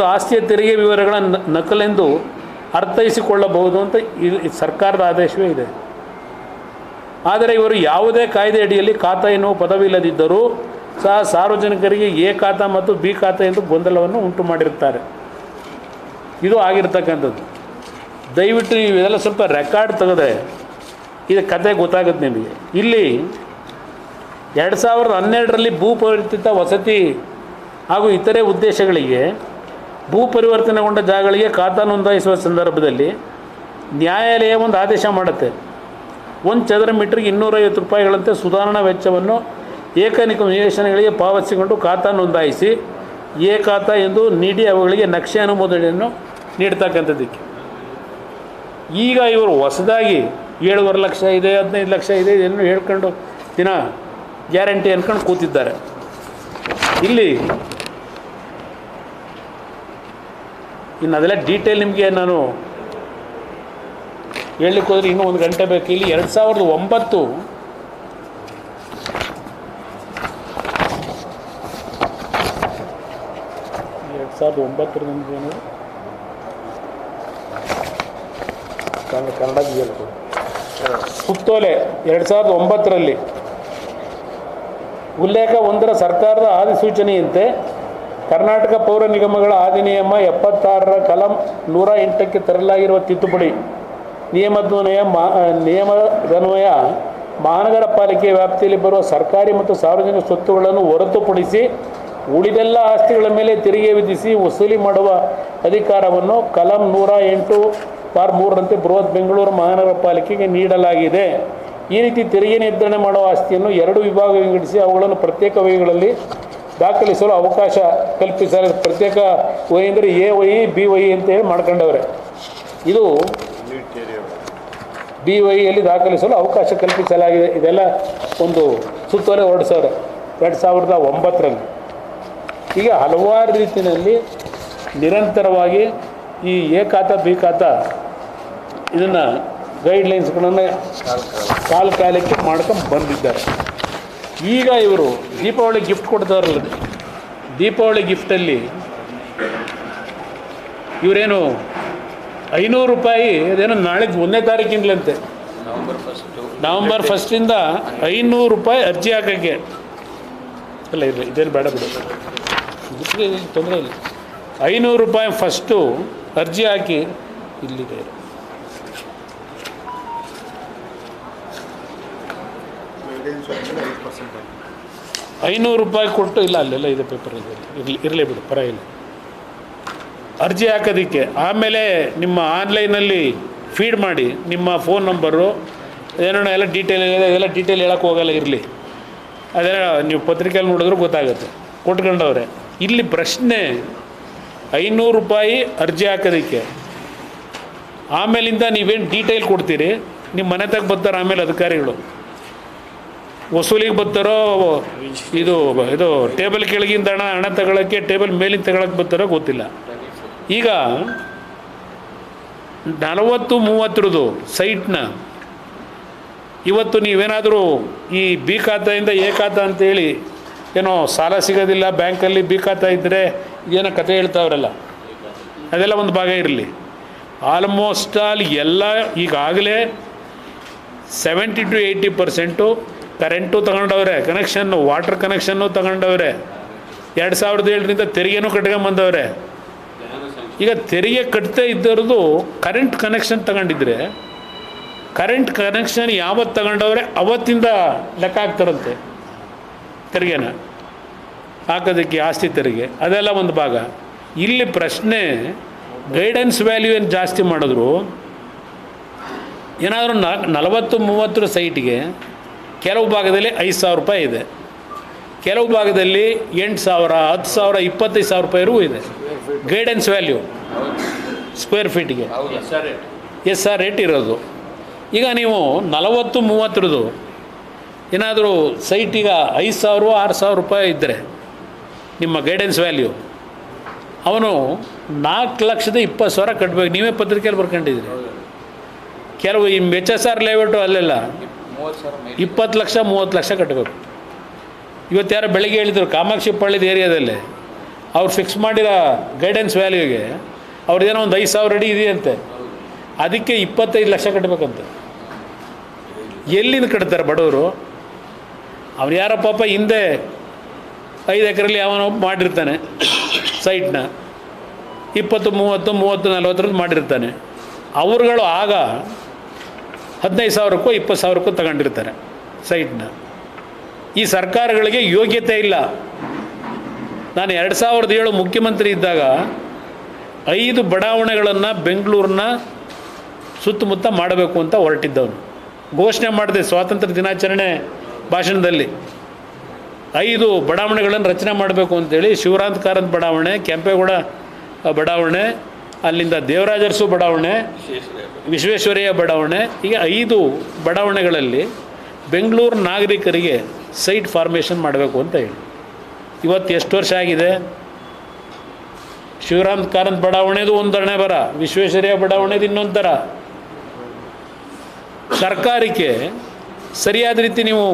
ಒಂದು ಆಸ್ತಿಯ ತೆರಿಗೆ ವಿವರಗಳ ನಕಲೆಂದು ಅರ್ಥೈಸಿಕೊಳ್ಳಬಹುದು ಅಂತ ಸರ್ಕಾರದ ಆದೇಶವೇ ಇದೆ. ಆದರೆ ಇವರು ಯಾವುದೇ ಕಾಯ್ದೆ ಅಡಿಯಲ್ಲಿ ಖಾತಾ ಎನ್ನುವ ಪದವಿಲ್ಲದಿದ್ದರೂ ಸಹ ಸಾರ್ವಜನಿಕರಿಗೆ ಎ ಖಾತಾ ಮತ್ತು ಬಿ ಖಾತಾ ಎಂದು ಗೊಂದಲವನ್ನು ಉಂಟು ಮಾಡಿರುತ್ತಾರೆ. ಇದು ಆಗಿರ್ತಕ್ಕಂಥದ್ದು. ದಯವಿಟ್ಟು ಇವೆಲ್ಲ ಸ್ವಲ್ಪ ರೆಕಾರ್ಡ್ ತೆಗೆದ್ರೆ ಇದು ಕತೆ ಗೊತ್ತಾಗುತ್ತೆ ನಿಮಗೆ. ಇಲ್ಲಿ 2012ರಲ್ಲಿ ಭೂ ಪರಿವರ್ತಿತ ವಸತಿ ಹಾಗೂ ಇತರೆ ಉದ್ದೇಶಗಳಿಗೆ ಭೂ ಪರಿವರ್ತನೆಗೊಂಡ ಜಾಗಗಳಿಗೆ ಖಾತಾ ನೋಂದಾಯಿಸುವ ಸಂದರ್ಭದಲ್ಲಿ ನ್ಯಾಯಾಲಯ ಒಂದು ಆದೇಶ ಮಾಡುತ್ತೆ. 1 ಚದರ ಮೀಟ್ರಿಗೆ 250 ರೂಪಾಯಿಗಳಂತೆ ಸುಧಾರಣಾ ವೆಚ್ಚವನ್ನು ಏಕನಿಕ ನಿವೇಶನಗಳಿಗೆ ಪಾವತಿಸಿಕೊಂಡು ಖಾತಾ ನೋಂದಾಯಿಸಿ ಎ ಖಾತಾ ಎಂದು ನೀಡಿ ಅವುಗಳಿಗೆ ನಕ್ಷೆ ಅನುಮೋದನೆಯನ್ನು ನೀಡ್ತಕ್ಕಂಥದ್ದಕ್ಕೆ. ಈಗ ಇವರು ಹೊಸದಾಗಿ 7.5 ಲಕ್ಷ ಇದೆ, 15 ಲಕ್ಷ ಇದೆ, ಇದನ್ನು ಹೇಳ್ಕೊಂಡು ದಿನ ಗ್ಯಾರಂಟಿ ಅಂದ್ಕೊಂಡು ಕೂತಿದ್ದಾರೆ. ಇಲ್ಲಿ ಇನ್ನು ಅದೆಲ್ಲ ಡೀಟೇಲ್ ನಿಮಗೆ ನಾನು ಹೇಳಲಿಕ್ಕೆ ಹೋದರೆ ಇನ್ನೂ 1 ಗಂಟೆ ಬೇಕು. ಇಲ್ಲಿ 2009 ನಮಗೇನು ಕನ್ನಡ ಸುತ್ತೋಲೆ 2009ರಲ್ಲಿ ಉಲ್ಲೇಖ 1ರ ಸರ್ಕಾರದ ಅಧಿಸೂಚನೆಯಂತೆ ಕರ್ನಾಟಕ ಪೌರ ನಿಗಮಗಳ ಅಧಿನಿಯಮ 76ರ ಕಲಂ 108ಕ್ಕೆ ತರಲಾಗಿರುವ ತಿದ್ದುಪಡಿ ನಿಯಮದನ್ವಯ ಮಹಾನಗರ ಪಾಲಿಕೆ ವ್ಯಾಪ್ತಿಯಲ್ಲಿ ಬರುವ ಸರ್ಕಾರಿ ಮತ್ತು ಸಾರ್ವಜನಿಕ ಸ್ವತ್ತುಗಳನ್ನು ಹೊರತುಪಡಿಸಿ ಉಳಿದೆಲ್ಲ ಆಸ್ತಿಗಳ ಮೇಲೆ ತೆರಿಗೆ ವಿಧಿಸಿ ವಸೂಲಿ ಮಾಡುವ ಅಧಿಕಾರವನ್ನು ಕಲಂ 108(3) ಬೃಹತ್ ಬೆಂಗಳೂರು ಮಹಾನಗರ ಪಾಲಿಕೆಗೆ ನೀಡಲಾಗಿದೆ. ಈ ರೀತಿ ತೆರಿಗೆ ನಿರ್ಧರಣೆ ಮಾಡುವ ಆಸ್ತಿಯನ್ನು 2 ವಿಭಾಗ ವಿಂಗಡಿಸಿ ಅವುಗಳನ್ನು ಪ್ರತ್ಯೇಕ ವಹಿಗಳಲ್ಲಿ ದಾಖಲಿಸಲು ಅವಕಾಶ ಕಲ್ಪಿಸಲಾಗಿದೆ. ಪ್ರತ್ಯೇಕ ವಹಿ ಅಂದರೆ ಎ ವಹಿ ಬಿ ವಹಿ ಅಂತೇಳಿ ಮಾಡ್ಕೊಂಡವ್ರೆ. ಇದು ಬಿ ವಹಿಯಲ್ಲಿ ದಾಖಲಿಸಲು ಅವಕಾಶ ಕಲ್ಪಿಸಲಾಗಿದೆ. ಇದೆಲ್ಲ ಒಂದು ಸುತ್ತೋಲೆ ಹೊರಡಿಸೋರೆ 2009ರಲ್ಲಿ. ಈಗ ಹಲವಾರು ರೀತಿಯಲ್ಲಿ ನಿರಂತರವಾಗಿ ಈ ಎ ಖಾತಾ ಬಿ ಖಾತಾ ಇದನ್ನು ಗೈಡ್ಲೈನ್ಸ್ಗಳನ್ನು ಕಾಲಕ್ಕೆ ಮಾಡ್ಕೊಂಡು ಬಂದಿದ್ದಾರೆ. ಈಗ ಇವರು ದೀಪಾವಳಿ ಗಿಫ್ಟ್ ಕೊಡ್ತಾರಲ್ಲ, ದೀಪಾವಳಿ ಗಿಫ್ಟಲ್ಲಿ ಇವರೇನು 500 ರೂಪಾಯಿ ಅದೇನೋ ನಾಳೆ 1ನೇ ತಾರೀಕಿಂದಲಂತೆ, ನವಂಬರ್ 1ರಿಂದ 500 ರೂಪಾಯಿ ಅರ್ಜಿ ಹಾಕೋಕ್ಕೆ. ಅಲ್ಲ ಇರಲಿ, ಇದೇನು ಬೇಡ ಬಿಡು, ತೊಂದರೆ ಇಲ್ಲ. 500 ರೂಪಾಯಿ ಫಸ್ಟು ಅರ್ಜಿ ಹಾಕಿ ಇಲ್ಲಿದೆ 500 ರೂಪಾಯಿ ಕೊಟ್ಟು, ಇಲ್ಲ ಅಲ್ಲೆಲ್ಲ ಇದೆ ಪೇಪರಲ್ಲಿ, ಇರಲಿ ಬಿಡು ಪರವಾಗಿಲ್ಲ, ಅರ್ಜಿ ಹಾಕೋದಕ್ಕೆ. ಆಮೇಲೆ ನಿಮ್ಮ ಆನ್ಲೈನಲ್ಲಿ ಫೀಡ್ ಮಾಡಿ ನಿಮ್ಮ ಫೋನ್ ನಂಬರು ಏನೇನೋ ಎಲ್ಲ ಡೀಟೇಲ್ ಇದೆ, ಎಲ್ಲ ಡೀಟೇಲ್ ಹೇಳೋಕ್ಕೆ ಹೋಗಲ್ಲ, ಇರಲಿ, ಅದೆಲ್ಲ ನೀವು ಪತ್ರಿಕೆಯಲ್ಲಿ ನೋಡಿದ್ರು ಗೊತ್ತಾಗುತ್ತೆ. ಕೊಟ್ಕೊಂಡವ್ರೆ. ಇಲ್ಲಿ ಪ್ರಶ್ನೆ 500 ರೂಪಾಯಿ ಅರ್ಜಿ ಹಾಕೋದಕ್ಕೆ, ಆಮೇಲಿಂದ ನೀವೇನು ಡೀಟೇಲ್ ಕೊಡ್ತೀರಿ, ನಿಮ್ಮ ಮನೆ ತಗ ಬರ್ತಾರೆ ಆಮೇಲೆ ಅಧಿಕಾರಿಗಳು ವಸೂಲಿಗೆ ಬರ್ತಾರೋ, ಇದು ಟೇಬಲ್ ಕೆಳಗಿಂದ ಹಣ ತಗೊಳ್ಳೋಕ್ಕೆ ಟೇಬಲ್ ಮೇಲಿಂದ ತಗೊಳಕ್ಕೆ ಬರ್ತಾರೋ ಗೊತ್ತಿಲ್ಲ. ಈಗ 40-30 ಸೈಟ್ನ ಇವತ್ತು ನೀವೇನಾದರೂ ಈ ಬಿ ಖಾತೆಯಿಂದ ಎ ಖಾತಾ ಅಂತೇಳಿ ಏನೋ ಸಾಲ ಸಿಗೋದಿಲ್ಲ ಬ್ಯಾಂಕಲ್ಲಿ, ಬಿ ಖಾತಾ ಇದ್ದರೆ ಏನೋ ಕತೆ ಹೇಳ್ತಾವ್ರಲ್ಲ, ಅದೆಲ್ಲ ಒಂದು ಭಾಗ ಇರಲಿ. ಆಲ್ಮೋಸ್ಟ್ ಆಲ್ ಎಲ್ಲ ಈಗಾಗಲೇ 70-80% ಕರೆಂಟು ತಗೊಂಡವ್ರೆ, ಕನೆಕ್ಷನ್ನು, ವಾಟರ್ ಕನೆಕ್ಷನ್ನು ತಗೊಂಡವ್ರೆ, 2007ರಿಂದ ತೆರಿಗೆನೂ ಕಟ್ಕೊಂಬಂದವ್ರೆ. ಈಗ ತೆರಿಗೆ ಕಟ್ಟದೇ ಇದ್ದವ್ರದ್ದು ಕರೆಂಟ್ ಕನೆಕ್ಷನ್ ತಗೊಂಡಿದ್ರೆ, ಕರೆಂಟ್ ಕನೆಕ್ಷನ್ ಯಾವತ್ತು ತಗೊಂಡವ್ರೆ ಅವತ್ತಿಂದ ಲೆಕ್ಕ ಹಾಕ್ತಾರಂತೆ ತೆರಿಗೆನ ಹಾಕೋದಕ್ಕೆ, ಆಸ್ತಿ ತೆರಿಗೆ, ಅದೆಲ್ಲ ಒಂದು ಭಾಗ. ಇಲ್ಲಿ ಪ್ರಶ್ನೆ ಗೈಡೆನ್ಸ್ ವ್ಯಾಲ್ಯೂ ಏನು ಜಾಸ್ತಿ ಮಾಡಿದ್ರು, ಏನಾದರೂ 40-30 ಸೈಟ್ಗೆ ಕೆಲವು ಭಾಗದಲ್ಲಿ 5,000 ರೂಪಾಯಿ ಇದೆ, ಕೆಲವು ಭಾಗದಲ್ಲಿ 8,000, 10,000, 25,000 ರೂಪಾಯಿವರೆಗೂ ಇದೆ ಗೈಡೆನ್ಸ್ ವ್ಯಾಲ್ಯೂ ಸ್ಕ್ವೇರ್ ಫೀಟ್ಗೆ. ಎಸ್ ಆರ್ ರೇಟ್ ಇರೋದು. ಈಗ ನೀವು 40-30 ಏನಾದರೂ ಸೈಟಿಗ 5,000, 6,000 ರೂಪಾಯಿ ಇದ್ದರೆ ನಿಮ್ಮ ಗೈಡೆನ್ಸ್ ವ್ಯಾಲ್ಯೂ, ಅವನು 4,20,000 ಕಟ್ಟಬೇಕು. ನೀವೇ ಪತ್ರಿಕೆಯಲ್ಲಿ ಬರ್ಕೊಂಡಿದ್ದೀರಿ. ಕೆಲವು ಈ HSR ಲೇಔಟು ಅಲ್ಲೆಲ್ಲ 20 ಲಕ್ಷ 30 ಲಕ್ಷ ಕಟ್ಟಬೇಕು. ಇವತ್ತು ಯಾರೋ ಬೆಳಗ್ಗೆ ಹೇಳಿದರು ಕಾಮಾಕ್ಷಿ ಪಳ್ಳಿದ ಏರಿಯಾದಲ್ಲಿ ಅವ್ರು ಫಿಕ್ಸ್ ಮಾಡಿರೋ ಗೈಡೆನ್ಸ್ ವ್ಯಾಲ್ಯೂಗೆ ಅವ್ರದ್ದೇನೋ ಒಂದು 5,000 ಅಡಿ ಇದೆಯಂತೆ, ಅದಕ್ಕೆ 25 ಲಕ್ಷ ಕಟ್ಟಬೇಕಂತೆ. ಎಲ್ಲಿಂದ ಕಟ್ತಾರೆ ಬಡವರು? ಅವ್ನು ಯಾರೋ ಪಾಪ ಹಿಂದೆ 5 ಎಕರೆಯಲ್ಲಿ ಅವನು ಮಾಡಿರ್ತಾನೆ ಸೈಟ್ನ, 20, 30, 40 ಮಾಡಿರ್ತಾನೆ. ಅವ್ರುಗಳು ಆಗ 15,000ಕ್ಕೋ 20,000ಕ್ಕೋ ತಗೊಂಡಿರ್ತಾರೆ ಸೈಟ್ನ. ಈ ಸರ್ಕಾರಗಳಿಗೆ ಯೋಗ್ಯತೆ ಇಲ್ಲ. ನಾನು 2007 ಮುಖ್ಯಮಂತ್ರಿ ಇದ್ದಾಗ 5 ಬಡಾವಣೆಗಳನ್ನು ಬೆಂಗಳೂರನ್ನ ಸುತ್ತಮುತ್ತ ಮಾಡಬೇಕು ಅಂತ ಹೊರಟಿದ್ದವನು. ಘೋಷಣೆ ಮಾಡಿದೆ ಸ್ವಾತಂತ್ರ್ಯ ದಿನಾಚರಣೆ ಭಾಷಣದಲ್ಲಿ. 5 ಬಡಾವಣೆಗಳನ್ನು ರಚನೆ ಮಾಡಬೇಕು ಅಂತೇಳಿ, ಶಿವರಾಂತ ಕಾರಂತ್ ಬಡಾವಣೆ, ಕೆಂಪೇಗೌಡ ಬಡಾವಣೆ, ಅಲ್ಲಿಂದ ದೇವರಾಜ ಅರಸು ಬಡಾವಣೆ, ವಿಶ್ವೇಶ್ವರಯ್ಯ ಬಡಾವಣೆ, ಹೀಗೆ 5 ಬಡಾವಣೆಗಳಲ್ಲಿ ಬೆಂಗಳೂರು ನಾಗರಿಕರಿಗೆ ಸೈಟ್ ಫಾರ್ಮೇಷನ್ ಮಾಡಬೇಕು ಅಂತ ಹೇಳಿ. ಇವತ್ತು ಎಷ್ಟು ವರ್ಷ ಆಗಿದೆ? ಶಿವರಾಂತ ಕಾರಂತ್ ಬಡಾವಣೆದು ಒಂದು ಹಣೆ ಬರ, ವಿಶ್ವೇಶ್ವರಯ್ಯ ಬಡಾವಣೆದು ಇನ್ನೊಂದು ಥರ. ಸರ್ಕಾರಕ್ಕೆ ಸರಿಯಾದ ರೀತಿ ನೀವು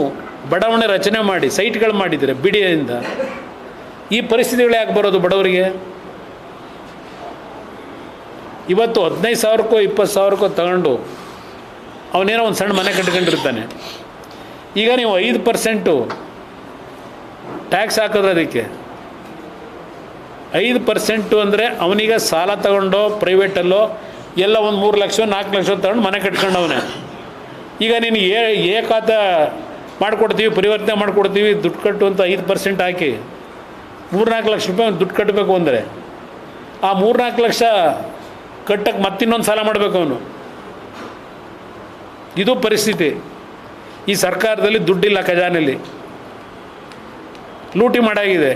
ಬಡಾವಣೆ ರಚನೆ ಮಾಡಿ ಸೈಟ್ಗಳು ಮಾಡಿದರೆ ಬಿಡಿಯಿಂದ ಈ ಪರಿಸ್ಥಿತಿಗಳು ಯಾಕೆ ಬರೋದು ಬಡವರಿಗೆ? ಇವತ್ತು 15,000ಕ್ಕೋ 20,000ಕ್ಕೋ ತಗೊಂಡು ಅವನೇನೋ ಒಂದು ಸಣ್ಣ ಮನೆ ಕಟ್ಕೊಂಡಿರ್ತಾನೆ. ಈಗ ನೀವು 5% ಟ್ಯಾಕ್ಸ್ ಹಾಕಿದ್ರೆ ಅದಕ್ಕೆ 5% ಅಂದರೆ ಅವನೀಗ ಸಾಲ ತಗೊಂಡೋ ಪ್ರೈವೇಟಲ್ಲೋ ಎಲ್ಲ ಒಂದು 3 ಲಕ್ಷ 4 ಲಕ್ಷ ತಗೊಂಡು ಮನೆ ಕಟ್ಕೊಂಡವನೇ. ಈಗ ನೀನು ಏಕಾತ ಮಾಡಿಕೊಡ್ತೀವಿ, ಪರಿವರ್ತನೆ ಮಾಡಿಕೊಡ್ತೀವಿ, ದುಡ್ಡು ಕಟ್ಟು ಅಂತ 5% ಹಾಕಿ 3-4 ಲಕ್ಷ ರೂಪಾಯಿ ದುಡ್ಡು ಕಟ್ಟಬೇಕು ಅಂದರೆ ಆ 3-4 ಲಕ್ಷ ಕಟ್ಟಕ್ಕೆ ಮತ್ತಿನ್ನೊಂದು ಸಾಲ ಮಾಡಬೇಕು ಅವನು. ಇದು ಪರಿಸ್ಥಿತಿ. ಈ ಸರ್ಕಾರದಲ್ಲಿ ದುಡ್ಡಿಲ್ಲ, ಖಜಾನೆಯಲ್ಲಿ ಲೂಟಿ ಮಾಡಾಗಿದೆ.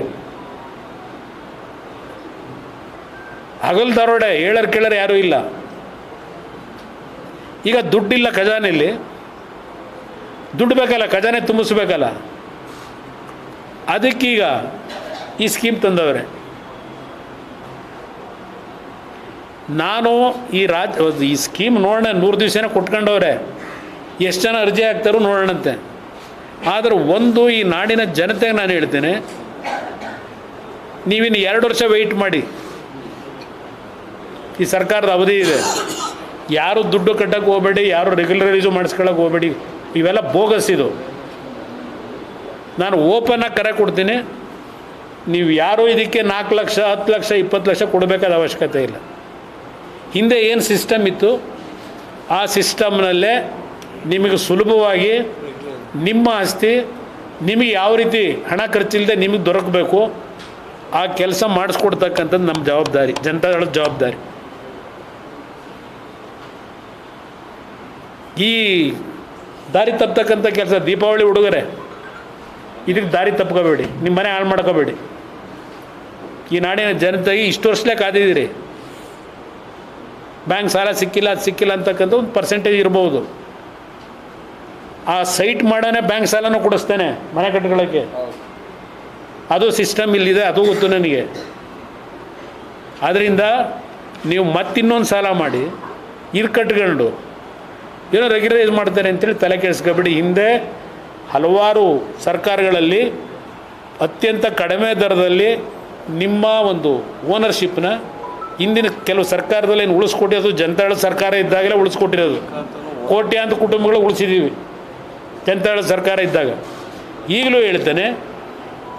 ಹಗಲು ದರೋಡೆ, ಹೇಳರ್ ಕೇಳರ್ ಯಾರೂ ಇಲ್ಲ. ಈಗ ದುಡ್ಡಿಲ್ಲ ಖಜಾನೆಯಲ್ಲಿ, ದುಡ್ಡು ಬೇಕಲ್ಲ, ಖಜಾನೆ ತುಂಬಿಸ್ಬೇಕಲ್ಲ. ಅದಕ್ಕೀಗ ಈ ಸ್ಕೀಮ್ ತಂದವ್ರೆ. ನಾನು ಈ ಸ್ಕೀಮ್ ನೋಡೋಣ, 100 ದಿವಸನೇ ಕೊಟ್ಕೊಂಡವ್ರೆ, ಎಷ್ಟು ಜನ ಅರ್ಜಿ ಹಾಕ್ತಾರೋ ನೋಡೋಣಂತೆ. ಆದರೆ ಒಂದು ಈ ನಾಡಿನ ಜನತೆಗೆ ನಾನು ಹೇಳ್ತೇನೆ, ನೀವಿನ್ನು 2 ವರ್ಷ ವೆಯ್ಟ್ ಮಾಡಿ. ಈ ಸರ್ಕಾರದ ಅವಧಿ ಇದೆ. ಯಾರು ದುಡ್ಡು ಕಟ್ಟಕ್ಕೆ ಹೋಗಬೇಡಿ, ಯಾರು ರೆಗ್ಯುಲರೈಸು ಮಾಡಿಸ್ಕೊಳ್ಳೋಕೆ ಹೋಗಬೇಡಿ. ಇವೆಲ್ಲ ಬೋಗಸ್. ಇದು ನಾನು ಓಪನ್ನಾಗಿ ಕರೆ ಕೊಡ್ತೀನಿ. ನೀವು ಯಾರೂ ಇದಕ್ಕೆ 4 ಲಕ್ಷ 10 ಲಕ್ಷ 20 ಲಕ್ಷ ಕೊಡಬೇಕಾದ ಅವಶ್ಯಕತೆ ಇಲ್ಲ. ಹಿಂದೆ ಏನು ಸಿಸ್ಟಮ್ ಇತ್ತು ಆ ಸಿಸ್ಟಮ್ನಲ್ಲೇ ನಿಮಗೆ ಸುಲಭವಾಗಿ ನಿಮ್ಮ ಆಸ್ತಿ ನಿಮಗೆ ಯಾವ ರೀತಿ ಹಣ ಖರ್ಚಿಲ್ಲದೆ ನಿಮಗೆ ದೊರಕಬೇಕು ಆ ಕೆಲಸ ಮಾಡಿಸ್ಕೊಡ್ತಕ್ಕಂಥದ್ದು ನಮ್ಮ ಜವಾಬ್ದಾರಿ, ಜನತಾದಳದ ಜವಾಬ್ದಾರಿ. ಈ ದಾರಿ ತಪ್ಪತಕ್ಕಂಥ ಕೆಲಸ, ದೀಪಾವಳಿ ಉಡುಗೊರೆ, ಇದಕ್ಕೆ ದಾರಿ ತಪ್ಕೋಬೇಡಿ, ನಿಮ್ಮ ಮನೆ ಹಾಳು ಮಾಡ್ಕೋಬೇಡಿ. ಈ ನಾಡಿನ ಜನತೆಗೆ ಇಷ್ಟು ವರ್ಷಲೇ ಕಾದಿದ್ದೀರಿ. ಬ್ಯಾಂಕ್ ಸಾಲ ಸಿಕ್ಕಿಲ್ಲ, ಅದು ಸಿಕ್ಕಿಲ್ಲ ಅಂತಕ್ಕಂಥ ಒಂದು ಪರ್ಸೆಂಟೇಜ್ ಇರ್ಬೋದು. ಆ ಸೈಟ್ ಮಾಡೋನೇ ಬ್ಯಾಂಕ್ ಸಾಲನೂ ಕೊಡಿಸ್ತೇನೆ ಮನೆ ಕಟ್ಕೊಳ್ಳೋಕ್ಕೆ. ಅದು ಸಿಸ್ಟಮ್ ಇಲ್ಲಿದೆ, ಅದು ಗೊತ್ತು ನನಗೆ. ಆದ್ದರಿಂದ ನೀವು ಮತ್ತಿನ್ನೊಂದು ಸಾಲ ಮಾಡಿ ಇದು ಕಟ್ಕೊಂಡು ಏನೋ ರೆಗ್ಯುಲರೈಸ್ ಮಾಡ್ತಾರೆ ಅಂತೇಳಿ ತಲೆ ಕೆಡಿಸ್ಕೊಬೇಡಿ. ಹಿಂದೆ ಹಲವಾರು ಸರ್ಕಾರಗಳಲ್ಲಿ ಅತ್ಯಂತ ಕಡಿಮೆ ದರದಲ್ಲಿ ನಿಮ್ಮ ಒಂದು ಓನರ್ಶಿಪ್ನ ಹಿಂದಿನ ಕೆಲವು ಸರ್ಕಾರದಲ್ಲಿ ಏನು ಉಳಿಸ್ಕೊಟ್ಟಿರೋದು, ಜನತಾದಳ ಸರ್ಕಾರ ಇದ್ದಾಗಲೇ ಉಳಿಸ್ಕೊಟ್ಟಿರೋದು. ಕೋಟ್ಯಾಂತರ ಕುಟುಂಬಗಳು ಉಳಿಸಿದ್ದೀವಿ ಜನತಾದಳ ಸರ್ಕಾರ ಇದ್ದಾಗ. ಈಗಲೂ ಹೇಳ್ತೇನೆ,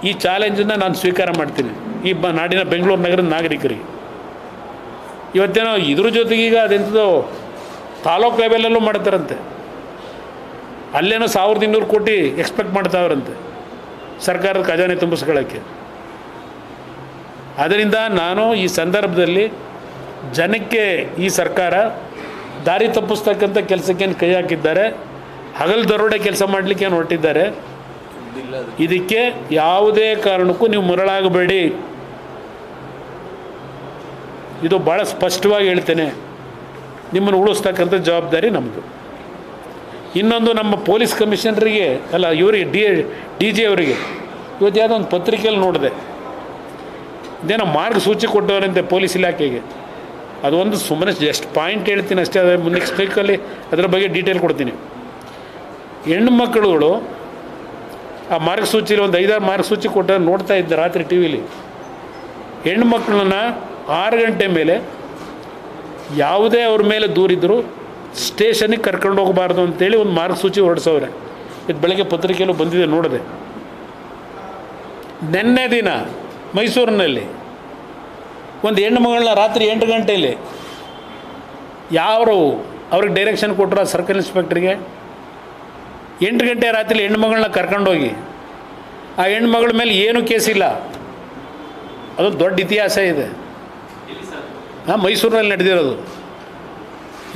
ಈ ಚಾಲೆಂಜನ್ನು ನಾನು ಸ್ವೀಕಾರ ಮಾಡ್ತೀನಿ ಈ ನಾಡಿನ ಬೆಂಗಳೂರು ನಗರದ ನಾಗರಿಕರಿಗೆ. ಇವತ್ತೇನೋ ಇದ್ರ ಜೊತೆಗೀಗ ಅದೆಂಥದ್ದು ತಾಲೂಕು ಲೆವೆಲಲ್ಲೂ ಮಾಡ್ತಾರಂತೆ. ಅಲ್ಲೇನೋ 1200 ಕೋಟಿ ಎಕ್ಸ್ಪೆಕ್ಟ್ ಮಾಡ್ತಾವ್ರಂತೆ ಸರ್ಕಾರದ ಖಜಾನೆ ತುಂಬಿಸ್ಕೊಳ್ಳೋಕ್ಕೆ. ಆದ್ದರಿಂದ ನಾನು ಈ ಸಂದರ್ಭದಲ್ಲಿ ಜನಕ್ಕೆ ಈ ಸರ್ಕಾರ ದಾರಿ ತಪ್ಪಿಸ್ತಕ್ಕಂಥ ಕೆಲಸಕ್ಕೇನು ಕೈ ಹಾಕಿದ್ದಾರೆ, ಹಗಲು ದರೋಡೆ ಕೆಲಸ ಮಾಡಲಿಕ್ಕೆ ಏನು ಹೊರಟಿದ್ದಾರೆ, ಇದಕ್ಕೆ ಯಾವುದೇ ಕಾರಣಕ್ಕೂ ನೀವು ಮರಳಾಗಬೇಡಿ. ಇದು ಭಾಳ ಸ್ಪಷ್ಟವಾಗಿ ಹೇಳ್ತೇನೆ. ನಿಮ್ಮನ್ನು ಉಳಿಸ್ತಕ್ಕಂಥ ಜವಾಬ್ದಾರಿ ನಮ್ಮದು. ಇನ್ನೊಂದು, ನಮ್ಮ ಪೊಲೀಸ್ ಕಮಿಷನರಿಗೆ ಅಲ್ಲ, ಇವರಿಗೆ ಡಿ ಜಿ ಅವರಿಗೆ ಇವತ್ತು ಯಾವುದೋ ಒಂದು ಪತ್ರಿಕೆಯಲ್ಲಿ ನೋಡಿದೆ, ಇದೇನೋ ಮಾರ್ಗಸೂಚಿ ಕೊಟ್ಟವರಂತೆ ಪೊಲೀಸ್ ಇಲಾಖೆಗೆ. ಅದು ಒಂದು ಸುಮ್ಮನೆ ಜಸ್ಟ್ ಪಾಯಿಂಟ್ ಹೇಳ್ತೀನಿ ಅಷ್ಟೇ. ಅದು ನೆಕ್ಸ್ಟ್ ವೀಕಲ್ಲಿ ಅದರ ಬಗ್ಗೆ ಡೀಟೇಲ್ ಕೊಡ್ತೀನಿ. ಹೆಣ್ಣು ಮಕ್ಕಳುಗಳು ಆ ಮಾರ್ಗಸೂಚಿಲಿ ಒಂದು 5-6 ಮಾರ್ಗಸೂಚಿ ಕೊಟ್ಟ ನೋಡ್ತಾ ಇದ್ದೆ ರಾತ್ರಿ ಟಿ ವಿಲಿ. ಹೆಣ್ಮಕ್ಳನ್ನ 6 ಗಂಟೆ ಮೇಲೆ ಯಾವುದೇ ಅವ್ರ ಮೇಲೆ ದೂರಿದ್ರು ಸ್ಟೇಷನಿಗೆ ಕರ್ಕೊಂಡು ಹೋಗಬಾರ್ದು ಅಂತೇಳಿ ಒಂದು ಮಾರ್ಗಸೂಚಿ ಹೊರಡಿಸವ್ರೆ. ಇದು ಬೆಳಗ್ಗೆ ಪತ್ರಿಕೆಯಲ್ಲೂ ಬಂದಿದೆ, ನೋಡಿದೆ. ನಿನ್ನೆ ದಿನ ಮೈಸೂರಿನಲ್ಲಿ ಒಂದು ಹೆಣ್ಣು ಮಗಳನ್ನ ರಾತ್ರಿ 8 ಗಂಟೆಯಲ್ಲಿ ಯಾರು ಅವ್ರಿಗೆ ಡೈರೆಕ್ಷನ್ ಕೊಟ್ಟರು ಸರ್ಕಲ್ ಇನ್ಸ್ಪೆಕ್ಟ್ರಿಗೆ, 8 ಗಂಟೆ ರಾತ್ರಿ ಹೆಣ್ಮಗಳನ್ನ ಕರ್ಕೊಂಡೋಗಿ ಆ ಹೆಣ್ಮಗಳ ಮೇಲೆ ಏನೂ ಕೇಸಿಲ್ಲ. ಅದೊಂದು ದೊಡ್ಡ ಇತಿಹಾಸ ಇದೆ. ಮೈಸೂರಿನಲ್ಲಿ ನಡೆದಿರೋದು.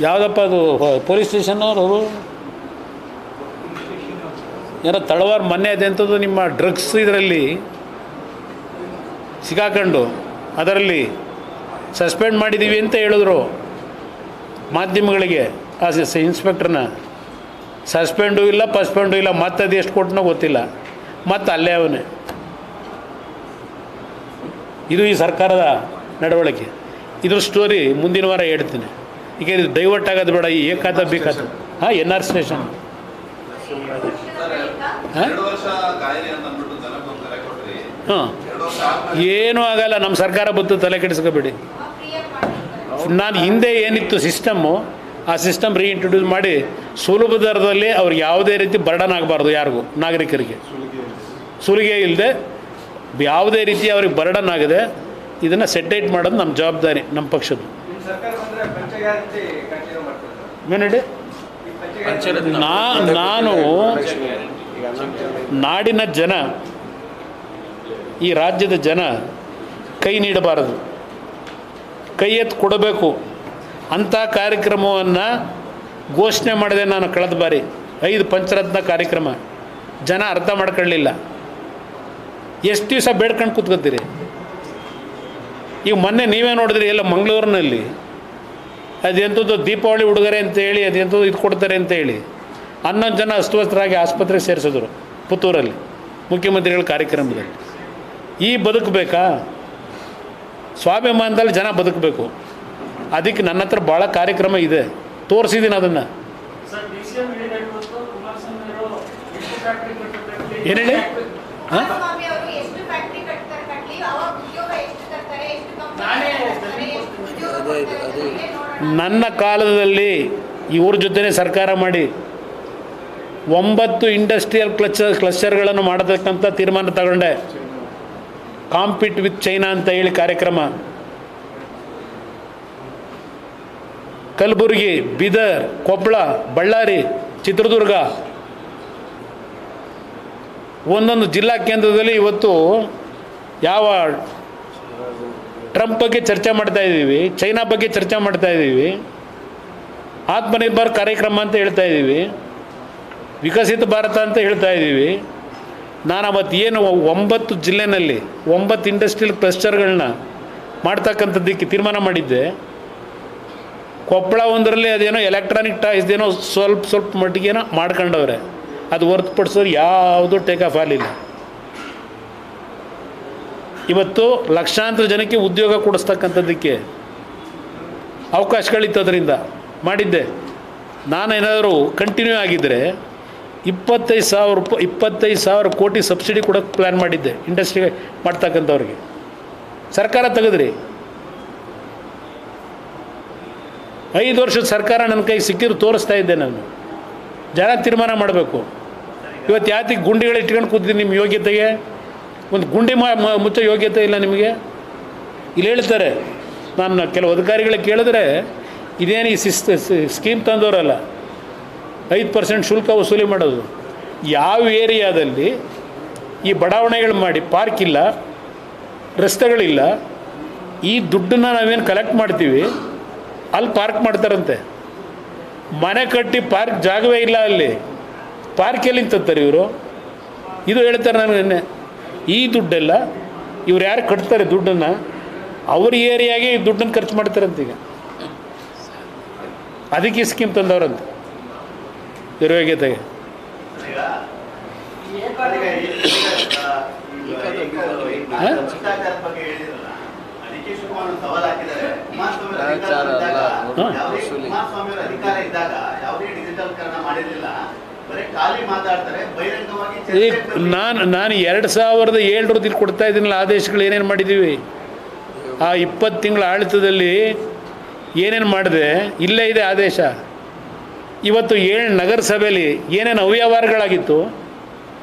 ಯಾವುದಪ್ಪ ಅದು ಪೊಲೀಸ್ ಸ್ಟೇಷನ್ ಅವರು ಏನೋ ತಳವಾರ ಮೊನ್ನೆ ಅದೆಂಥದ್ದು ನಿಮ್ಮ ಡ್ರಗ್ಸ್ ಇದರಲ್ಲಿ ಸಿಗಾಕೊಂಡು ಅದರಲ್ಲಿ ಸಸ್ಪೆಂಡ್ ಮಾಡಿದ್ದೀವಿ ಅಂತ ಹೇಳಿದ್ರು ಮಾಧ್ಯಮಗಳಿಗೆ. ಆ ಇನ್ಸ್ಪೆಕ್ಟ್ರನ್ನ ಸಸ್ಪೆಂಡು ಇಲ್ಲ ಪಸ್ಪೆಂಡು ಇಲ್ಲ, ಮತ್ತೆ ಅದು ಎಷ್ಟು ಕೊಟ್ಟನೋ ಗೊತ್ತಿಲ್ಲ, ಮತ್ತು ಅಲ್ಲೇ ಅವನೇ. ಇದು ಈ ಸರ್ಕಾರದ ನಡವಳಿಕೆ. ಇದ್ರ ಸ್ಟೋರಿ ಮುಂದಿನ ವಾರ ಹೇಳ್ತೀನಿ. ಈಗ ಇದು ಡೈವರ್ಟ್ ಆಗೋದು ಬೇಡ, ಈ ಏಕಾದ ಬೇಕಾದ. ಹಾಂ, NR ಸ್ಟೇಷನ್. ಹಾಂ, ಏನೂ ಆಗಲ್ಲ, ನಮ್ಮ ಸರ್ಕಾರ ಬಂತು, ತಲೆ ಕೆಡಿಸ್ಕೋಬೇಡಿ. ನಾನು ಹಿಂದೆ ಏನಿತ್ತು ಸಿಸ್ಟಮ್ಮು, ಆ ಸಿಸ್ಟಮ್ ರೀಇಂಟ್ರೊಡ್ಯೂಸ್ ಮಾಡಿ ಸುಲಭ ದರದಲ್ಲಿ ಅವ್ರಿಗೆ ಯಾವುದೇ ರೀತಿ ಬರ್ಡನ್ ಆಗಬಾರ್ದು, ಯಾರಿಗೂ ನಾಗರಿಕರಿಗೆ ಸುಲಿಗೆ ಇಲ್ಲದೆ ಯಾವುದೇ ರೀತಿ ಅವ್ರಿಗೆ ಬರ್ಡನ್ ಆಗದೆ ಇದನ್ನು ಸೆಟೈಟ್ ಮಾಡೋದು ನಮ್ಮ ಜವಾಬ್ದಾರಿ, ನಮ್ಮ ಪಕ್ಷದ್ದು. ಮೇನಡಿ ನಾನು ನಾಡಿನ ಜನ, ಈ ರಾಜ್ಯದ ಜನ ಕೈ ನೀಡಬಾರದು, ಕೈ ಎತ್ತು ಕೊಡಬೇಕು ಅಂಥ ಕಾರ್ಯಕ್ರಮವನ್ನು ಘೋಷಣೆ ಮಾಡಿದೆ ನಾನು ಕಳೆದ ಬಾರಿ. 5 ಪಂಚರತ್ನ ಕಾರ್ಯಕ್ರಮ ಜನ ಅರ್ಥ ಮಾಡ್ಕೊಳ್ಳಿಲ್ಲ. ಎಷ್ಟು ದಿವಸ ಬೇಡ್ಕೊಂಡು ಕೂತ್ಕೊತೀರಿ? ಈಗ ಮೊನ್ನೆ ನೀವೇ ನೋಡಿದ್ರಿ, ಎಲ್ಲ ಮಂಗಳೂರಿನಲ್ಲಿ ಅದೆಂಥದ್ದು ದೀಪಾವಳಿ ಉಡುಗೊರೆ ಅಂತೇಳಿ ಅದೆಂಥದ್ದು ಇದು ಕೊಡ್ತಾರೆ ಅಂತೇಳಿ 11 ಜನ ಅಸ್ವಸ್ಥರಾಗಿ ಆಸ್ಪತ್ರೆಗೆ ಸೇರಿಸಿದ್ರು ಪುತ್ತೂರಲ್ಲಿ, ಮುಖ್ಯಮಂತ್ರಿಗಳ ಕಾರ್ಯಕ್ರಮದಲ್ಲಿ. ಈ ಬದುಕಬೇಕಾ? ಸ್ವಾಭಿಮಾನದಲ್ಲಿ ಜನ ಬದುಕಬೇಕು. ಅದಕ್ಕೆ ನನ್ನ ಹತ್ರ ಭಾಳ ಕಾರ್ಯಕ್ರಮ ಇದೆ, ತೋರಿಸಿದ್ದೀನಿ ಅದನ್ನು. ಏನು ಹೇಳಿ? ಹಾಂ, ನನ್ನ ಕಾಲದಲ್ಲಿ ಇವ್ರ ಜೊತೆನೇ ಸರ್ಕಾರ ಮಾಡಿ 9 ಇಂಡಸ್ಟ್ರಿಯಲ್ ಕ್ಲಸ್ಟರ್ಗಳನ್ನು ಮಾಡತಕ್ಕಂಥ ತೀರ್ಮಾನ ತಗೊಂಡೆ. ಕಾಂಪೀಟ್ ವಿತ್ ಚೈನಾ ಅಂತ ಹೇಳಿ ಕಾರ್ಯಕ್ರಮ. ಕಲಬುರಗಿ, ಬೀದರ್, ಕೊಪ್ಪಳ, ಬಳ್ಳಾರಿ, ಚಿತ್ರದುರ್ಗ, ಒಂದೊಂದು ಜಿಲ್ಲಾ ಕೇಂದ್ರದಲ್ಲಿ ಇವತ್ತು ಯಾವ ಟ್ರಂಪ್ ಬಗ್ಗೆ ಚರ್ಚೆ ಮಾಡ್ತಾ ಇದ್ದೀವಿ, ಚೈನಾ ಬಗ್ಗೆ ಚರ್ಚೆ ಮಾಡ್ತಾ ಇದ್ದೀವಿ, ಆತ್ಮನಿರ್ಭರ್ ಕಾರ್ಯಕ್ರಮ ಅಂತ ಹೇಳ್ತಾ ಇದ್ದೀವಿ, ವಿಕಸಿತ ಭಾರತ ಅಂತ ಹೇಳ್ತಾ ಇದ್ದೀವಿ. ನಾನು ಅವತ್ತು ಏನು 9 ಜಿಲ್ಲೆನಲ್ಲಿ 9 ಇಂಡಸ್ಟ್ರಿಯಲ್ ಕ್ಲಸ್ಟರ್ಗಳನ್ನ ಮಾಡ್ತಕ್ಕಂಥದ್ದಕ್ಕೆ ತೀರ್ಮಾನ ಮಾಡಿದ್ದೆ. ಕೊಪ್ಪಳ ಒಂದರಲ್ಲಿ ಅದೇನೋ ಎಲೆಕ್ಟ್ರಾನಿಕ್ ಟಾಯ್ಸ್ದೇನೋ ಸ್ವಲ್ಪ ಮಟ್ಟಿಗೇನೋ ಮಾಡ್ಕೊಂಡವ್ರೆ, ಅದು ಹೊರತುಪಡಿಸೋರು ಯಾವುದೂ ಟೇಕ್ ಆಫ್ ಆಗಲಿಲ್ಲ. ಇವತ್ತು ಲಕ್ಷಾಂತರ ಜನಕ್ಕೆ ಉದ್ಯೋಗ ಕೊಡಿಸ್ತಕ್ಕಂಥದ್ದಕ್ಕೆ ಅವಕಾಶಗಳಿತ್ತು, ಅದರಿಂದ ಮಾಡಿದ್ದೆ. ನಾನೇನಾದರೂ ಕಂಟಿನ್ಯೂ ಆಗಿದ್ದರೆ 25,000 ಕೋಟಿ ಸಬ್ಸಿಡಿ ಕೊಡೋಕ್ಕೆ ಪ್ಲ್ಯಾನ್ ಮಾಡಿದ್ದೆ ಇಂಡಸ್ಟ್ರಿಗೆ ಮಾಡ್ತಕ್ಕಂಥವ್ರಿಗೆ. ಸರ್ಕಾರ ತೆಗೆದ್ರಿ. 5 ವರ್ಷದ ಸರ್ಕಾರ ನನ್ನ ಕೈಗೆ ಸಿಕ್ಕಿದ್ರು ತೋರಿಸ್ತಾ ಇದ್ದೆ ನಾನು. ಜನ ತೀರ್ಮಾನ ಮಾಡಬೇಕು. ಇವತ್ತು ಯಾತಿಗೆ ಗುಂಡಿಗಳು ಇಟ್ಕೊಂಡು ಕೂತಿದ್ದೀನಿ? ನಿಮ್ಮ ಯೋಗ್ಯತೆಗೆ ಒಂದು ಗುಂಡಿ ಮುಚ್ಚೋ ಯೋಗ್ಯತೆ ಇಲ್ಲ ನಿಮಗೆ. ಇಲ್ಲಿ ಹೇಳ್ತಾರೆ, ನಾನು ಕೆಲವು ಅಧಿಕಾರಿಗಳಿಗೆ ಕೇಳಿದ್ರೆ ಇದೇನು ಈ ಸ್ಕೀಮ್ ತಂದವರಲ್ಲ 5% ಶುಲ್ಕ ವಸೂಲಿ ಮಾಡೋದು. ಯಾವ ಏರಿಯಾದಲ್ಲಿ ಈ ಬಡಾವಣೆಗಳು ಮಾಡಿ ಪಾರ್ಕ್ ಇಲ್ಲ, ರಸ್ತೆಗಳಿಲ್ಲ, ಈ ದುಡ್ಡನ್ನು ನಾವೇನು ಕಲೆಕ್ಟ್ ಮಾಡ್ತೀವಿ ಅಲ್ಲಿ ಪಾರ್ಕ್ ಮಾಡ್ತಾರಂತೆ. ಮನೆ ಕಟ್ಟಿ ಪಾರ್ಕ್ ಜಾಗವೇ ಇಲ್ಲ, ಅಲ್ಲಿ ಪಾರ್ಕ್ ಎಲ್ಲಿಂದ ತರ್ತಾರೆ ಇವರು? ಇದು ಹೇಳ್ತಾರೆ ನಾನು ನಿನ್ನೆ. ಈ ದುಡ್ಡೆಲ್ಲ ಇವ್ರು ಯಾರು ಕಟ್ತಾರೆ ದುಡ್ಡನ್ನು, ಅವ್ರ ಏರಿಯಾಗೆ ಈ ದುಡ್ಡನ್ನು ಖರ್ಚು ಮಾಡ್ತಾರಂತ. ಈಗ ಅದಕ್ಕೆ ಈ ಸ್ಕೀಮ್ ತಂದವ್ರಂತೆ ಯೋಗ್ಯತೆಗೆ. ನಾನು 2007 ಇಲ್ಲಿ ಕೊಡ್ತಾ ಇದ್ದೀನಲ್ಲ ಆದೇಶಗಳು ಏನೇನು ಮಾಡಿದ್ದೀವಿ ಆ 20 ತಿಂಗಳ ಆಡಳಿತದಲ್ಲಿ ಏನೇನು ಮಾಡಿದೆ, ಇಲ್ಲೇ ಇದೆ ಆದೇಶ. ಇವತ್ತು 7 ನಗರಸಭೆಯಲ್ಲಿ ಏನೇನು ಅವ್ಯವಹಾರಗಳಾಗಿತ್ತು,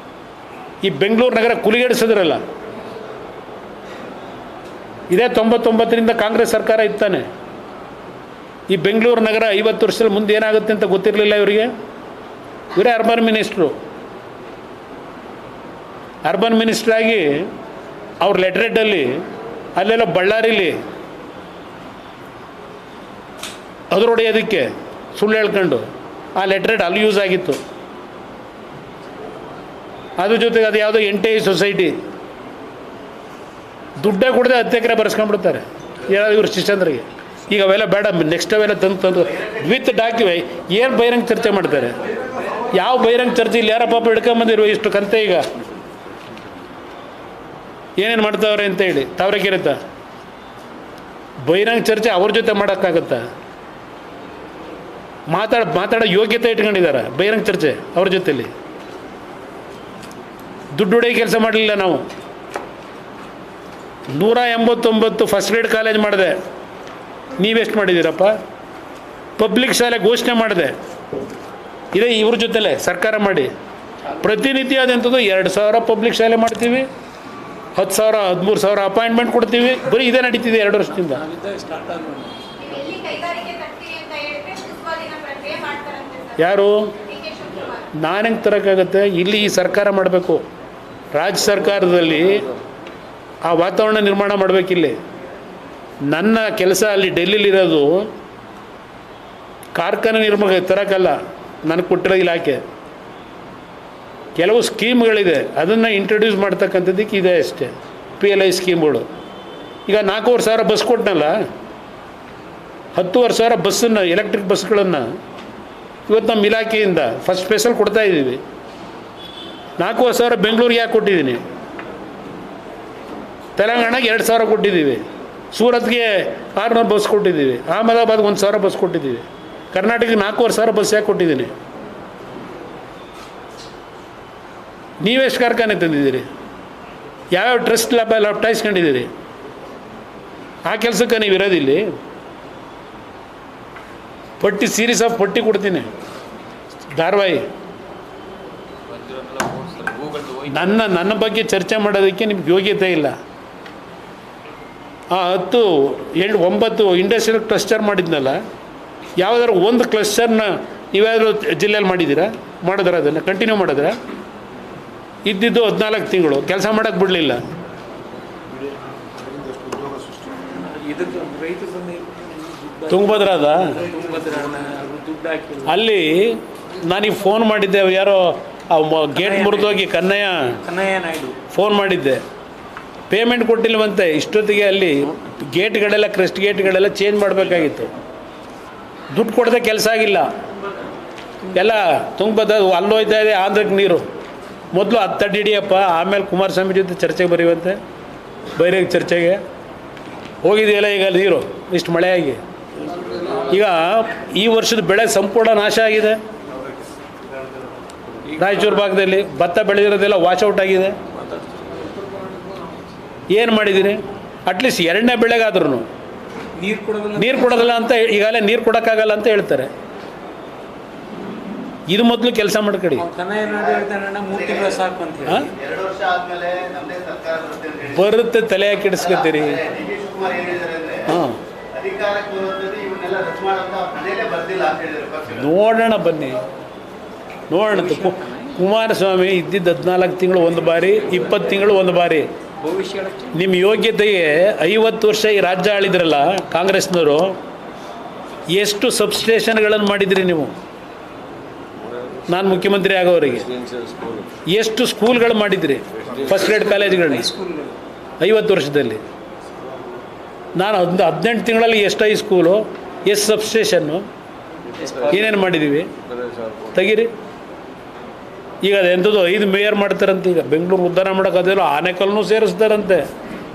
ಈ ಬೆಂಗಳೂರು ನಗರ ಕುಲಿಗೆಡಿಸಿದ್ರಲ್ಲ. ಇದೇ 99ರಿಂದ ಕಾಂಗ್ರೆಸ್ ಸರ್ಕಾರ ಇತ್ತಾನೆ. ಈ ಬೆಂಗಳೂರು ನಗರ 50 ವರ್ಷದಲ್ಲಿ ಮುಂದೆ ಏನಾಗುತ್ತೆ ಅಂತ ಗೊತ್ತಿರಲಿಲ್ಲ ಇವರಿಗೆ. ಇವರೇ ಅರ್ಬನ್ ಮಿನಿಸ್ಟ್ರು. ಅರ್ಬನ್ ಮಿನಿಸ್ಟ್ರಾಗಿ ಅವ್ರ ಲೆಟ್ರೆಡ್ಡಲ್ಲಿ ಅಲ್ಲೆಲ್ಲ ಬಳ್ಳಾರಿಲಿ ಹೊಡೆಯೋದಕ್ಕೆ ಸುಳ್ಳು ಹೇಳ್ಕೊಂಡು ಆ ಲೆಟ್ರೆಡ್ ಅಲ್ಲಿ ಯೂಸ್ ಆಗಿತ್ತು. ಅದ್ರ ಜೊತೆಗೆ ಅದು ಯಾವುದೋ NTI ಸೊಸೈಟಿ ದುಡ್ಡೇ ಕೊಡದೆ 10 ಎಕರೆ ಬರ್ಸ್ಕೊಂಡ್ಬಿಡ್ತಾರೆ ಇವ್ರ ಶಿಷ್ಯಂದ್ರಿಗೆ. ಈಗ ಅವೆಲ್ಲ ಬೇಡ, ನೆಕ್ಸ್ಟ್ ಅವೆಲ್ಲ ತಂದು ವಿತ್ ಏನು ಬಹಿರಂಗ ಚರ್ಚೆ ಮಾಡ್ತಾರೆ? ಯಾವ ಬಹಿರಂಗ ಚರ್ಚೆ? ಇಲ್ಲಿ ಯಾರ ಪಾಪ ಹಿಡ್ಕೊಂಬಂದಿರುವ ಇಷ್ಟು ಕಂತೆ ಈಗ ಏನೇನು ಮಾಡ್ತಾವ್ರೆ ಅಂತ ಹೇಳಿ ತಾವರೆಕೆರೆತ ಬಹಿರಂಗ ಚರ್ಚೆ ಅವ್ರ ಜೊತೆ ಮಾಡೋಕ್ಕಾಗತ್ತಾ? ಮಾತಾಡೋ ಯೋಗ್ಯತೆ ಇಟ್ಕೊಂಡಿದ್ದಾರೆ ಬಹಿರಂಗ ಚರ್ಚೆ ಅವ್ರ ಜೊತೆಲಿ. ದುಡ್ಡು ಹೊಡೆಯ ಕೆಲಸ ಮಾಡಲಿಲ್ಲ ನಾವು. 189 ಫಸ್ಟ್ ಗ್ರೇಡ್ ಕಾಲೇಜ್ ಮಾಡಿದೆ, ನೀವೆಷ್ಟು ಮಾಡಿದ್ದೀರಪ್ಪ? ಪಬ್ಲಿಕ್ ಶಾಲೆ ಘೋಷಣೆ ಮಾಡಿದೆ, ಇದೇ ಇವ್ರ ಜೊತೆಲೇ ಸರ್ಕಾರ ಮಾಡಿ. ಪ್ರತಿನಿತ್ಯ ಅದಂಥದ್ದು 2,000 ಪಬ್ಲಿಕ್ ಶಾಲೆ ಮಾಡ್ತೀವಿ, 10,000 13,000 ಅಪಾಯಿಂಟ್ಮೆಂಟ್ ಕೊಡ್ತೀವಿ. ಬರೀ ಇದೇ ನಡೀತಿದೆ 2 ವರ್ಷದಿಂದ. ಯಾರು? ನಾನು ಹೆಂಗೆ ತರೋಕ್ಕಾಗತ್ತೆ? ಇಲ್ಲಿ ಈ ಸರ್ಕಾರ ಮಾಡಬೇಕು. ರಾಜ್ಯ ಸರ್ಕಾರದಲ್ಲಿ ಆ ವಾತಾವರಣ ನಿರ್ಮಾಣ ಮಾಡಬೇಕಿಲ್ಲಿ. ನನ್ನ ಕೆಲಸ ಅಲ್ಲಿ ಡೆಲ್ಲಿಲಿರೋದು ಕಾರ್ಖಾನೆ ನಿರ್ಮಾಣ ತರೋಕ್ಕಲ್ಲ, ನನಗೆ ಕೊಟ್ಟಿರೋ ಇಲಾಖೆ. ಕೆಲವು ಸ್ಕೀಮ್ಗಳಿದೆ, ಅದನ್ನು ಇಂಟ್ರೊಡ್ಯೂಸ್ ಮಾಡ್ತಕ್ಕಂಥದ್ದಕ್ಕೆ ಇದೆ ಅಷ್ಟೇ. PLI ಸ್ಕೀಮ್ಗಳು. ಈಗ 4,500 ಬಸ್ ಕೊಟ್ಟನಲ್ಲ, 10,000 ಬಸ್ಸನ್ನು, ಎಲೆಕ್ಟ್ರಿಕ್ ಬಸ್ಗಳನ್ನು ಇವತ್ತು ನಮ್ಮ ಇಲಾಖೆಯಿಂದ ಫಸ್ಟ್ ಫೇಸಲ್ಲಿ ಕೊಡ್ತಾಯಿದ್ದೀವಿ. 4,000 ಬೆಂಗಳೂರಿಗೆ ಯಾಕೆ ಕೊಟ್ಟಿದ್ದೀನಿ? ತೆಲಂಗಾಣಗೆ 2,000 ಕೊಟ್ಟಿದ್ದೀವಿ, ಸೂರತ್ಗೆ 600 ಬಸ್ ಕೊಟ್ಟಿದ್ದೀವಿ, ಅಹಮದಾಬಾದ್ಗೆ 1,000 ಬಸ್ ಕೊಟ್ಟಿದ್ದೀವಿ, ಕರ್ನಾಟಕಕ್ಕೆ 4,500 ಬಸ್ ಯಾಕೆ ಕೊಟ್ಟಿದ್ದೀನಿ? ನೀವೆಷ್ಟು ಕಾರ್ಖಾನೆ ತಂದಿದ್ದೀರಿ? ಯಾವ್ಯಾವ ಟ್ರಸ್ಟ್ ಲಪ್ಟಾಯಿಸ್ಕೊಂಡಿದ್ದೀರಿ? ಆ ಕೆಲಸಕ್ಕೆ ನೀವು ಇರೋದಿಲ್ಲಿ. ಪಟ್ಟಿ, ಸೀರೀಸ್ ಆಫ್ ಪಟ್ಟಿ ಕೊಡ್ತೀನಿ, ಧಾರಾವಾಹಿ. ನನ್ನ ಬಗ್ಗೆ ಚರ್ಚೆ ಮಾಡೋದಕ್ಕೆ ನಿಮ್ಗೆ ಯೋಗ್ಯತೆ ಇಲ್ಲ. ಆ 10, 8, 9 ಇಂಡಸ್ಟ್ರಿಯಲ್ ಕ್ಲಸ್ಟರ್ ಮಾಡಿದ್ನಲ್ಲ, ಯಾವುದಾದ್ರು ಒಂದು ಕ್ಲಸ್ಟರ್ನ ನೀವ್ಯಾದರೂ ಜಿಲ್ಲೆಯಲ್ಲಿ ಮಾಡಿದ್ರೆ ಅದನ್ನು ಕಂಟಿನ್ಯೂ ಮಾಡಿದ್ರೆ ಇದ್ದಿದ್ದು 14 ತಿಂಗಳು ಕೆಲಸ ಮಾಡೋಕ್ಕೆ ಬಿಡಲಿಲ್ಲ. ತುಂಗಭದ್ರದ ಅಲ್ಲಿ ನಾನೀಗ ಫೋನ್ ಮಾಡಿದ್ದೆ, ಯಾರೋ ಗೇಟ್ ಮುರಿದೋಗಿ ಕನ್ನಯ್ಯ ನಾಯ್ಡು ಫೋನ್ ಮಾಡಿದ್ದೆ, ಪೇಮೆಂಟ್ ಕೊಟ್ಟಿಲ್ವಂತೆ. ಇಷ್ಟೊತ್ತಿಗೆ ಅಲ್ಲಿ ಗೇಟ್ಗಳೆಲ್ಲ, ಕ್ರೆಸ್ಟ್ ಗೇಟ್ಗಳೆಲ್ಲ ಚೇಂಜ್ ಮಾಡಬೇಕಾಗಿತ್ತು, ದುಡ್ಡು ಕೊಡದೆ ಕೆಲಸ ಆಗಿಲ್ಲ. ಎಲ್ಲ ತುಂಗಭದ್ರದ ಅಲ್ಲೋಯ್ತಾ ಇದೆ ಆಂಧ್ರಕ್ಕೆ ನೀರು. ಮೊದಲು 10 ಅಡಿ ಹಿಡಿಯಪ್ಪ, ಆಮೇಲೆ ಕುಮಾರಸ್ವಾಮಿ ಜೊತೆ ಚರ್ಚೆಗೆ ಬರೆಯುವಂತೆ. ಬಹಿರಂಗ ಚರ್ಚೆಗೆ ಹೋಗಿದೆಯಲ್ಲ ಈಗ ನೀರು, ಇಷ್ಟು ಮಳೆಯಾಗಿ. ಈಗ ಈ ವರ್ಷದ ಬೆಳೆ ಸಂಪೂರ್ಣ ನಾಶ ಆಗಿದೆ. ರಾಯಚೂರು ಭಾಗದಲ್ಲಿ ಭತ್ತ ಬೆಳೆದಿರೋದೆಲ್ಲ ವಾಶ್ಔಟ್ ಆಗಿದೆ. ಏನು ಮಾಡಿದ್ದೀರಿ? ಅಟ್ಲೀಸ್ಟ್ 2ನೇ ಬೆಳೆಗಾದ್ರೂ ನೀರು ಕೊಡೋದಿಲ್ಲ ಅಂತ, ಈಗಾಗಲೇ ನೀರು ಕೊಡೋಕ್ಕಾಗಲ್ಲ ಅಂತ ಹೇಳ್ತಾರೆ. ಇದು ಮೊದಲು ಕೆಲಸ ಮಾಡ್ಕೊಡಿ. ಬರುತ್ತೆ, ತಲೆ ಯಾಕೆ ಕೆಡಿಸ್ಕೊತೀರಿ? ಹಾಂ, ನೋಡೋಣ, ಬನ್ನಿ ನೋಡೋಣ. ಕುಮಾರಸ್ವಾಮಿ ಇದ್ದಿದ್ದು 14 ತಿಂಗಳು ಒಂದು ಬಾರಿ, 20 ತಿಂಗಳು ಒಂದು ಬಾರಿ. ನಿಮ್ಮ ಯೋಗ್ಯತೆಗೆ 50 ವರ್ಷ ಈ ರಾಜ್ಯ ಆಳಿದ್ರಲ್ಲ ಕಾಂಗ್ರೆಸ್ನವರು, ಎಷ್ಟು ಸಬ್ಸ್ಟೇಷನ್ಗಳನ್ನು ಮಾಡಿದ್ರಿ ನೀವು? ನಾನು ಮುಖ್ಯಮಂತ್ರಿ ಆಗೋವರಿಗೆ ಎಷ್ಟು ಸ್ಕೂಲ್ಗಳು ಮಾಡಿದ್ರಿ? ಫಸ್ಟ್ ಗ್ರೇಡ್ ಕಾಲೇಜ್ಗಳನ್ನ 50 ವರ್ಷದಲ್ಲಿ. ನಾನು 18 ತಿಂಗಳಲ್ಲಿ ಎಷ್ಟು ಹೈಸ್ಕೂಲು, ಎಷ್ಟು ಸಬ್ಸ್ಟೇಷನ್ನು, ಏನೇನು ಮಾಡಿದ್ದೀವಿ ತೆಗೀರಿ. ಈಗ ಅದೆಂಥದ್ದು 5 ಮೇಯರ್ ಮಾಡ್ತಾರಂತೆ. ಈಗ ಬೆಂಗಳೂರು ಉದ್ಧಾರ ಮಾಡೋಕ್ಕಾದಿಲ್ಲ, ಆನೆಕಲ್ಲೂ ಸೇರಿಸ್ತಾರಂತೆ.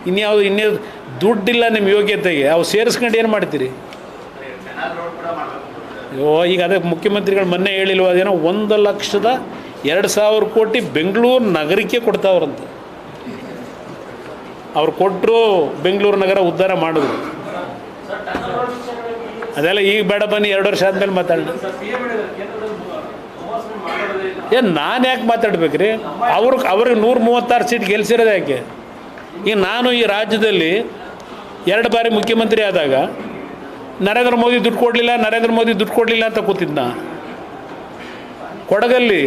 ಇನ್ನೇ ದುಡ್ಡಿಲ್ಲ ನಿಮ್ಮ ಯೋಗ್ಯತೆಗೆ, ಅವು ಸೇರಿಸ್ಕೊಂಡು ಏನು ಮಾಡ್ತೀರಿ? ಈಗ ಅದೇ ಮುಖ್ಯಮಂತ್ರಿಗಳು ಮೊನ್ನೆ ಹೇಳಿಲ್ವ, ಅದೇನೋ 1,02,000 ಕೋಟಿ ಬೆಂಗಳೂರು ನಗರಕ್ಕೆ ಕೊಡ್ತಾವ್ರಂತೆ. ಅವ್ರು ಕೊಟ್ಟರು ಬೆಂಗಳೂರು ನಗರ ಉದ್ಧಾರ ಮಾಡಿದ್ರು. ಅದೆಲ್ಲ ಈಗ ಬೇಡ, ಬನ್ನಿ 2 ವರ್ಷ ಆದಮೇಲೆ ಮಾತಾಡೋಣ. ಏನು ನಾನು ಯಾಕೆ ಮಾತಾಡ್ಬೇಕ್ರಿ? ಅವ್ರಿಗೆ 136 ಸೀಟ್ ಗೆಲ್ಸಿರೋದು ಯಾಕೆ? ಈಗ ನಾನು ಈ ರಾಜ್ಯದಲ್ಲಿ 2 ಬಾರಿ ಮುಖ್ಯಮಂತ್ರಿ ಆದಾಗ ನರೇಂದ್ರ ಮೋದಿ ದುಡ್ಡು ಕೊಡಲಿಲ್ಲ ಅಂತ ಕೂತಿದ್ನ. ಕೊಡಗಲ್ಲಿ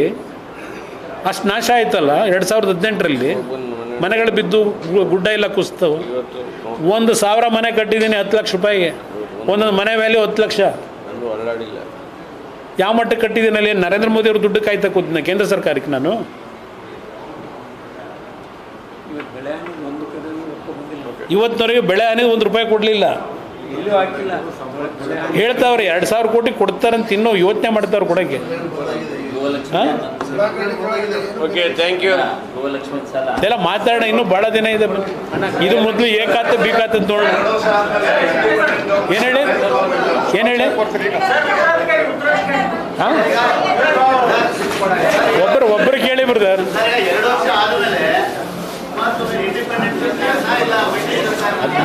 ಅಷ್ಟು ನಾಶ ಆಯ್ತಲ್ಲ 2018ರಲ್ಲಿ, ಮನೆಗಳು ಬಿದ್ದು ಗುಡ್ಡ ಎಲ್ಲ ಕುಸ್ತವು. 1,000 ಮನೆ ಕಟ್ಟಿದ್ದೀನಿ 10 ಲಕ್ಷ ರೂಪಾಯಿಗೆ. ಒಂದೊಂದು ಮನೆ ವ್ಯಾಲ್ಯೂ 10 ಲಕ್ಷ. ಯಾವ ಮಟ್ಟಕ್ಕೆ ಕಟ್ಟಿದ್ದೀನಿ ಅಲ್ಲಿ? ನರೇಂದ್ರ ಮೋದಿ ಅವರು ದುಡ್ಡು ಕಾಯ್ತಾ ಕೂತಿದ್ನ ಕೇಂದ್ರ ಸರ್ಕಾರಕ್ಕೆ ನಾನು. ಇವತ್ತಿನವರೆಗೆ ಬೆಳೆ ಹಾನಿ 1 ರೂಪಾಯಿ ಕೊಡಲಿಲ್ಲ. ಹೇಳ್ತಾವ್ರೆ 2,000 ಕೋಟಿ ಕೊಡ್ತಾರಂತ ಇನ್ನೂ ಯೋಚನೆ ಮಾಡ್ತಾವ್ರೆ ಕೊಡೋಕ್ಕೆ. Okay, thank you. ಇದೆಲ್ಲ ಮಾತಾಡೋಣ, ಇನ್ನೂ ಭಾಳ ದಿನ ಇದೆ. ಇದು ಮೊದಲು ಏಕಾತ ಬೇಕಾತ ಅಂತ ನೋಡೋಣ. ಏನು ಹೇಳಿ ಹಾಂ, ಒಬ್ಬರು ಕೇಳಿ ಬ್ರದರ್.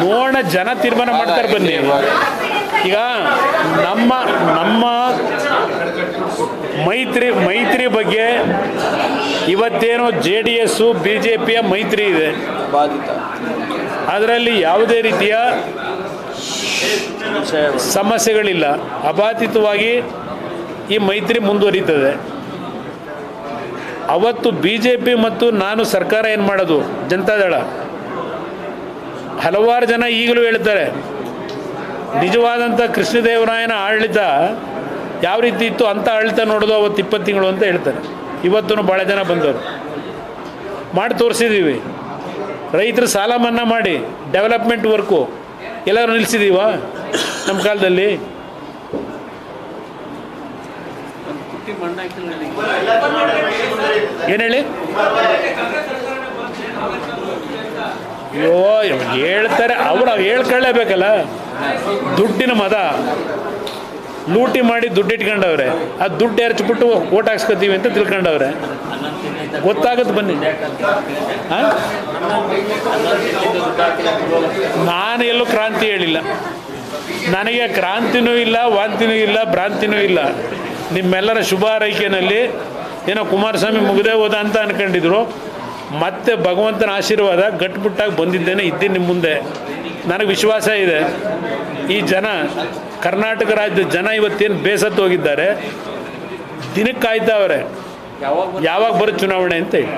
ನೋಡೋಣ, ಜನ ತೀರ್ಮಾನ ಮಾಡ್ತಾರೆ ಬನ್ನಿ. ಈಗ ನಮ್ಮ ಮೈತ್ರಿ ಬಗ್ಗೆ ಇವತ್ತೇನೋ JDS BJPಯ ಮೈತ್ರಿ ಇದೆ, ಅದರಲ್ಲಿ ಯಾವುದೇ ರೀತಿಯ ಸಮಸ್ಯೆಗಳಿಲ್ಲ. ಅಬಾಧಿತವಾಗಿ ಈ ಮೈತ್ರಿ ಮುಂದುವರಿತದೆ. ಅವತ್ತು BJP ಮತ್ತು ನಾನು ಸರ್ಕಾರ ಏನು ಮಾಡೋದು, ಜನತಾದಳ ಹಲವಾರು ಜನ ಈಗಲೂ ಹೇಳ್ತಾರೆ ನಿಜವಾದಂಥ ಕೃಷ್ಣದೇವರಾಯನ ಆಡಳಿತ ಯಾವ ರೀತಿ ಇತ್ತು ಅಂಥ ಆಡಳಿತ ನೋಡೋದು ಅವತ್ತು 20 ತಿಂಗಳು ಅಂತ ಹೇಳ್ತಾರೆ. ಇವತ್ತೂ ಭಾಳ ಜನ ಬಂದವರು ಮಾಡಿ ತೋರಿಸಿದ್ದೀವಿ. ರೈತರು ಸಾಲ ಮನ್ನಾ ಮಾಡಿ ಡೆವಲಪ್ಮೆಂಟ್ ವರ್ಕು ಎಲ್ಲರೂ ನಿಲ್ಲಿಸಿದ್ದೀವ ನಮ್ಮ ಕಾಲದಲ್ಲಿ? ಏನು ಹೇಳಿ? ಅಯ್ಯೋ ಹೇಳ್ತಾರೆ, ಅವ್ರು ಹೇಳ್ಕೊಳ್ಳೇಬೇಕಲ್ಲ. ದುಡ್ಡಿನ ಮದ ಲೂಟಿ ಮಾಡಿ ದುಡ್ಡು ಇಟ್ಕೊಂಡವ್ರೆ. ಆ ದುಡ್ಡು ಎರಚ್ಬಿಟ್ಟು ಓಟ್ ಹಾಕ್ಸ್ಕೊತೀವಿ ಅಂತ ತಿಳ್ಕೊಂಡವ್ರೆ. ಗೊತ್ತಾಗುತ್ತೆ ಬನ್ನಿ. ನಾನು ಎಲ್ಲೂ ಕ್ರಾಂತಿ ಹೇಳಿಲ್ಲ. ನನಗೆ ಕ್ರಾಂತಿನೂ ಇಲ್ಲ, ವಾಂತಿನೂ ಇಲ್ಲ, ಭ್ರಾಂತಿನೂ ಇಲ್ಲ. ನಿಮ್ಮೆಲ್ಲರ ಶುಭ ಹಾರೈಕೆಯಲ್ಲಿ ಏನೋ ಕುಮಾರಸ್ವಾಮಿ ಮುಗದೇ ಹೋದ ಅಂತ ಅನ್ಕೊಂಡಿದ್ರು. ಮತ್ತೆ ಭಗವಂತನ ಆಶೀರ್ವಾದ ಗಟ್ಟಿಮುಟ್ಟಾಗಿ ಬಂದಿದ್ದೇನೆ, ಇದ್ದೀನಿ ನಿಮ್ಮ ಮುಂದೆ. ನನಗೆ ವಿಶ್ವಾಸ ಇದೆ, ಈ ಜನ, ಕರ್ನಾಟಕ ರಾಜ್ಯದ ಜನ ಇವತ್ತೇನು ಬೇಸತ್ತು ಹೋಗಿದ್ದಾರೆ, ದಿನಕ್ಕೆ ಕಾಯ್ತಾವ್ರೆ ಯಾವಾಗ ಬರುತ್ತೆ ಚುನಾವಣೆ ಅಂತ ಹೇಳಿ.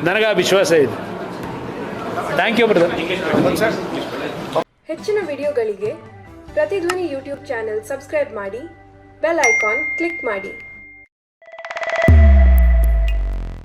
ನನಗೆ ಆ ವಿಶ್ವಾಸ ಇದೆ. Thank you brother. ಹೆಚ್ಚಿನ ವಿಡಿಯೋಗಳಿಗೆ ಪ್ರತಿಧ್ವನಿ ಯೂಟ್ಯೂಬ್ ಚಾನೆಲ್ ಸಬ್ಸ್ಕ್ರೈಬ್ ಮಾಡಿ, ಬೆಲ್ ಐಕಾನ್ ಕ್ಲಿಕ್ ಮಾಡಿ.